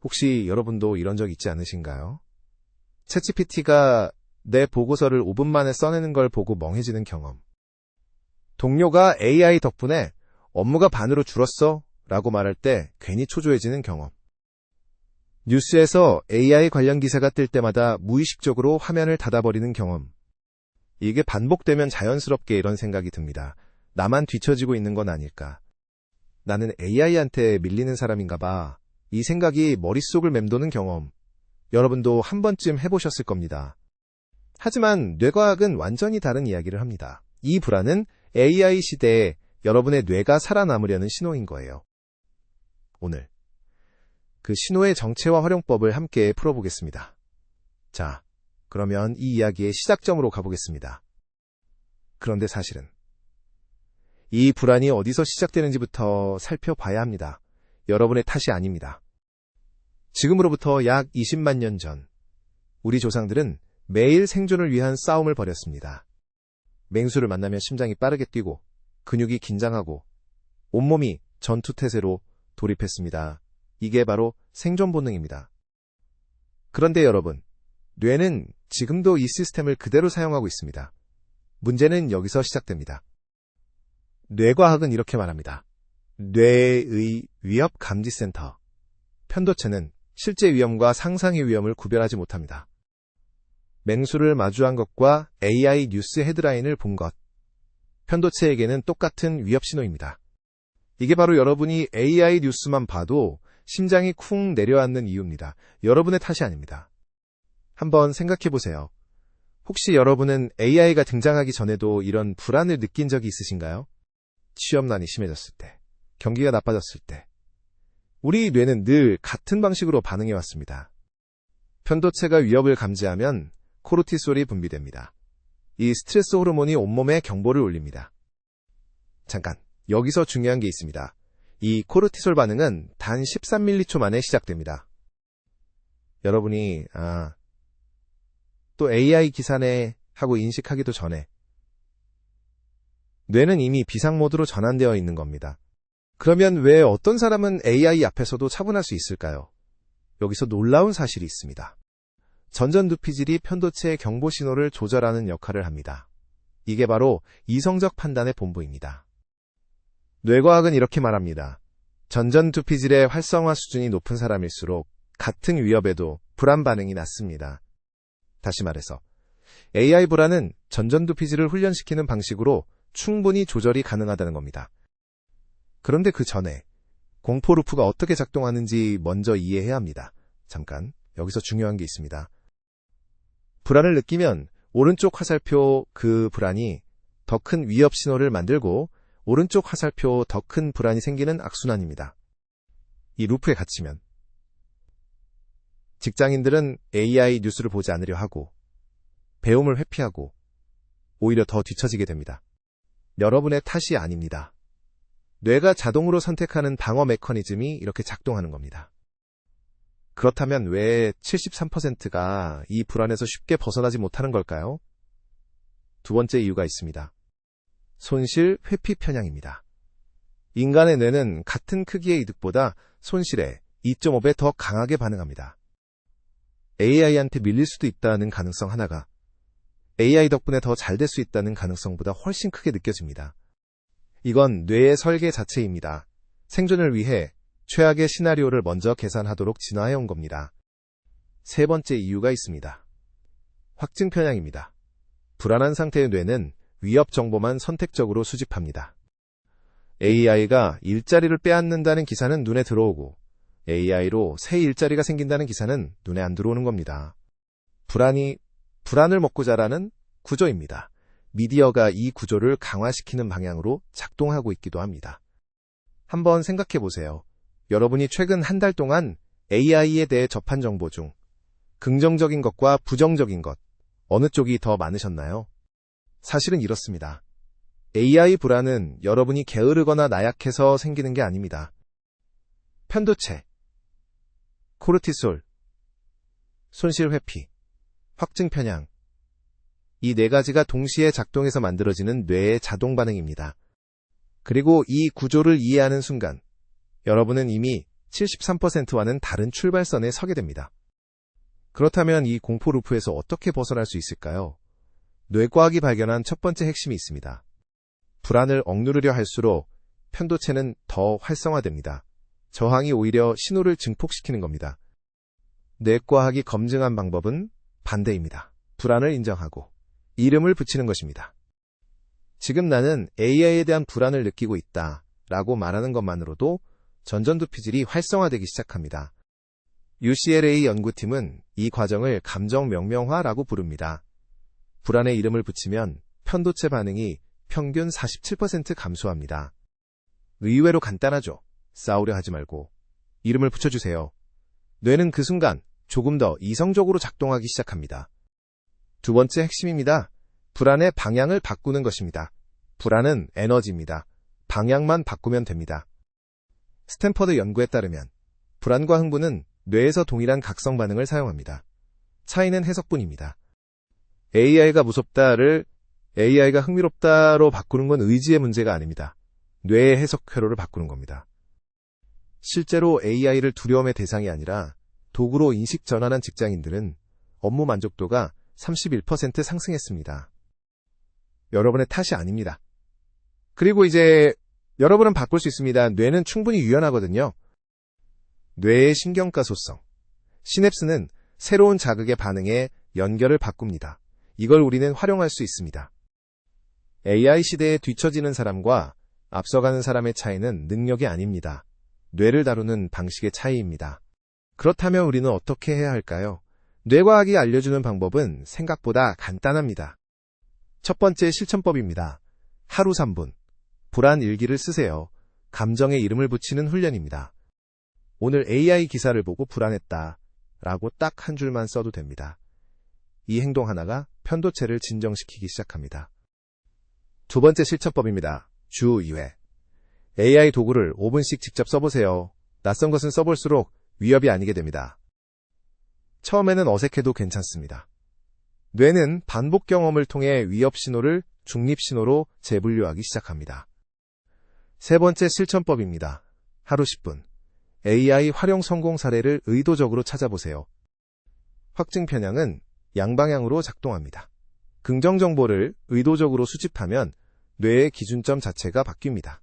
혹시 여러분도 이런 적 있지 않으신가요? 챗GPT가 내 보고서를 5분 만에 써내는 걸 보고 멍해지는 경험. 동료가 AI 덕분에 업무가 반으로 줄었어 라고 말할 때 괜히 초조해지는 경험. 뉴스에서 AI 관련 기사가 뜰 때마다 무의식적으로 화면을 닫아버리는 경험. 이게 반복되면 자연스럽게 이런 생각이 듭니다. 나만 뒤처지고 있는 건 아닐까. 나는 AI한테 밀리는 사람인가 봐. 이 생각이 머릿속을 맴도는 경험. 여러분도 한 번쯤 해보셨을 겁니다. 하지만 뇌과학은 완전히 다른 이야기를 합니다. 이 불안은 AI 시대에 여러분의 뇌가 살아남으려는 신호인 거예요. 오늘 그 신호의 정체와 활용법을 함께 풀어보겠습니다. 자, 그러면 이 이야기의 시작점으로 가보겠습니다. 그런데 사실은 이 불안이 어디서 시작되는지부터 살펴봐야 합니다. 여러분의 탓이 아닙니다. 지금으로부터 약 20만 년 전, 우리 조상들은 매일 생존을 위한 싸움을 벌였습니다. 맹수를 만나면 심장이 빠르게 뛰고 근육이 긴장하고 온몸이 전투태세로 돌입했습니다. 이게 바로 생존 본능입니다. 그런데 여러분, 뇌는 지금도 이 시스템을 그대로 사용하고 있습니다. 문제는 여기서 시작됩니다. 뇌과학은 이렇게 말합니다. 뇌의 위협감지센터. 편도체는 실제 위험과 상상의 위험을 구별하지 못합니다. 맹수를 마주한 것과 AI 뉴스 헤드라인을 본 것. 편도체에게는 똑같은 위협 신호입니다. 이게 바로 여러분이 AI 뉴스만 봐도 심장이 쿵 내려앉는 이유입니다. 여러분의 탓이 아닙니다. 한번 생각해 보세요. 혹시 여러분은 AI가 등장하기 전에도 이런 불안을 느낀 적이 있으신가요? 취업난이 심해졌을 때, 경기가 나빠졌을 때, 우리 뇌는 늘 같은 방식으로 반응해 왔습니다. 편도체가 위협을 감지하면 코르티솔이 분비됩니다. 이 스트레스 호르몬이 온몸에 경보를 울립니다. 잠깐, 여기서 중요한 게 있습니다. 이 코르티솔 반응은 단 13m초 만에 시작됩니다. 여러분이 또 AI 기사네 하고 인식하기도 전에 뇌는 이미 비상 모드로 전환되어 있는 겁니다. 그러면 왜 어떤 사람은 AI 앞에서도 차분할 수 있을까요? 여기서 놀라운 사실이 있습니다. 전전두피질이 편도체의 경보 신호를 조절하는 역할을 합니다. 이게 바로 이성적 판단의 본부입니다. 뇌과학은 이렇게 말합니다. 전전두피질의 활성화 수준이 높은 사람일수록 같은 위협에도 불안 반응이 낮습니다. 다시 말해서 AI 불안은 전전두피질을 훈련시키는 방식으로 충분히 조절이 가능하다는 겁니다. 그런데 그 전에 공포 루프가 어떻게 작동하는지 먼저 이해해야 합니다. 잠깐, 여기서 중요한 게 있습니다. 불안을 느끼면 오른쪽 화살표 그 불안이 더 큰 위협 신호를 만들고 오른쪽 화살표 더 큰 불안이 생기는 악순환입니다. 이 루프에 갇히면 직장인들은 AI 뉴스를 보지 않으려 하고 배움을 회피하고 오히려 더 뒤처지게 됩니다. 여러분의 탓이 아닙니다. 뇌가 자동으로 선택하는 방어 메커니즘이 이렇게 작동하는 겁니다. 그렇다면 왜 73%가 이 불안에서 쉽게 벗어나지 못하는 걸까요? 두 번째 이유가 있습니다. 손실 회피 편향입니다. 인간의 뇌는 같은 크기의 이득보다 손실에 2.5배 더 강하게 반응합니다. AI한테 밀릴 수도 있다는 가능성 하나가 AI 덕분에 더 잘 될 수 있다는 가능성보다 훨씬 크게 느껴집니다. 이건 뇌의 설계 자체입니다. 생존을 위해 최악의 시나리오를 먼저 계산하도록 진화해온 겁니다. 세 번째 이유가 있습니다. 확증 편향입니다. 불안한 상태의 뇌는 위협 정보만 선택적으로 수집합니다. AI가 일자리를 빼앗는다는 기사는 눈에 들어오고 AI로 새 일자리가 생긴다는 기사는 눈에 안 들어오는 겁니다. 불안을 먹고 자라는 구조입니다. 미디어가 이 구조를 강화시키는 방향으로 작동하고 있기도 합니다. 한번 생각해 보세요. 여러분이 최근 한 달 동안 AI에 대해 접한 정보 중 긍정적인 것과 부정적인 것, 어느 쪽이 더 많으셨나요? 사실은 이렇습니다. AI 불안은 여러분이 게으르거나 나약해서 생기는 게 아닙니다. 편도체, 코르티솔, 손실 회피, 확증 편향, 이 네 가지가 동시에 작동해서 만들어지는 뇌의 자동 반응입니다. 그리고 이 구조를 이해하는 순간 여러분은 이미 73%와는 다른 출발선에 서게 됩니다. 그렇다면 이 공포 루프에서 어떻게 벗어날 수 있을까요? 뇌과학이 발견한 첫 번째 핵심이 있습니다. 불안을 억누르려 할수록 편도체는 더 활성화됩니다. 저항이 오히려 신호를 증폭시키는 겁니다. 뇌과학이 검증한 방법은 반대입니다. 불안을 인정하고 이름을 붙이는 것입니다. 지금 나는 AI에 대한 불안을 느끼고 있다 라고 말하는 것만으로도 전전두피질이 활성화되기 시작합니다. UCLA 연구팀은 이 과정을 감정 명명화라고 부릅니다. 불안에 이름을 붙이면 편도체 반응이 평균 47% 감소합니다. 의외로 간단하죠. 싸우려 하지 말고 이름을 붙여주세요. 뇌는 그 순간 조금 더 이성적으로 작동하기 시작합니다. 두 번째 핵심입니다. 불안의 방향을 바꾸는 것입니다. 불안은 에너지입니다. 방향만 바꾸면 됩니다. 스탠퍼드 연구에 따르면 불안과 흥분은 뇌에서 동일한 각성 반응을 사용합니다. 차이는 해석뿐입니다. AI가 무섭다를 AI가 흥미롭다로 바꾸는 건 의지의 문제가 아닙니다. 뇌의 해석 회로를 바꾸는 겁니다. 실제로 AI를 두려움의 대상이 아니라 도구로 인식 전환한 직장인들은 업무 만족도가 31% 상승했습니다. 여러분의 탓이 아닙니다. 그리고 이제 여러분은 바꿀 수 있습니다. 뇌는 충분히 유연하거든요. 뇌의 신경가 소성, 시냅스는 새로운 자극의 반응에 연결을 바꿉니다. 이걸 우리는 활용할 수 있습니다. AI 시대에 뒤처지는 사람과 앞서가는 사람의 차이는 능력이 아닙니다. 뇌를 다루는 방식의 차이입니다. 그렇다면 우리는 어떻게 해야 할까요? 뇌과학이 알려주는 방법은 생각보다 간단합니다. 첫 번째 실천법입니다. 하루 3분. 불안 일기를 쓰세요. 감정에 이름을 붙이는 훈련입니다. 오늘 AI 기사를 보고 불안했다 라고 딱 한 줄만 써도 됩니다. 이 행동 하나가 편도체를 진정시키기 시작합니다. 두 번째 실천법입니다. 주 2회. AI 도구를 5분씩 직접 써보세요. 낯선 것은 써볼수록 위협이 아니게 됩니다. 처음에는 어색해도 괜찮습니다. 뇌는 반복 경험을 통해 위협 신호를 중립 신호로 재분류하기 시작합니다. 세 번째 실천법입니다. 하루 10분. AI 활용 성공 사례를 의도적으로 찾아보세요. 확증 편향은 양방향으로 작동합니다. 긍정 정보를 의도적으로 수집하면 뇌의 기준점 자체가 바뀝니다.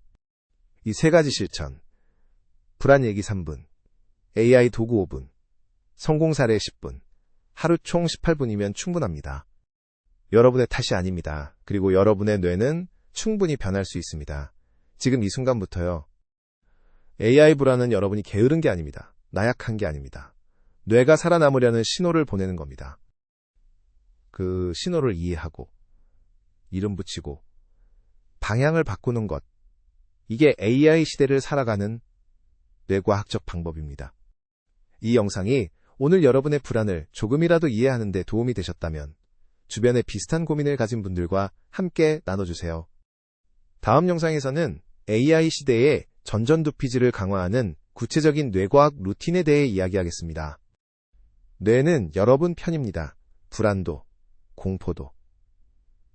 이 세 가지 실천. 불안 얘기 3분, AI 도구 5분, 성공 사례 10분, 하루 총 18분이면 충분합니다. 여러분의 탓이 아닙니다. 그리고 여러분의 뇌는 충분히 변할 수 있습니다. 지금 이 순간부터요. AI 불안은 여러분이 게으른 게 아닙니다. 나약한 게 아닙니다. 뇌가 살아남으려는 신호를 보내는 겁니다. 그 신호를 이해하고 이름 붙이고 방향을 바꾸는 것. 이게 AI 시대를 살아가는 뇌과학적 방법입니다. 이 영상이 오늘 여러분의 불안을 조금이라도 이해하는 데 도움이 되셨다면 주변에 비슷한 고민을 가진 분들과 함께 나눠주세요. 다음 영상에서는 AI 시대의 전전두피질을 강화하는 구체적인 뇌과학 루틴에 대해 이야기하겠습니다. 뇌는 여러분 편입니다. 불안도, 공포도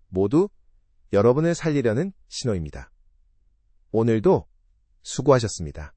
모두 여러분을 살리려는 신호입니다. 오늘도 수고하셨습니다.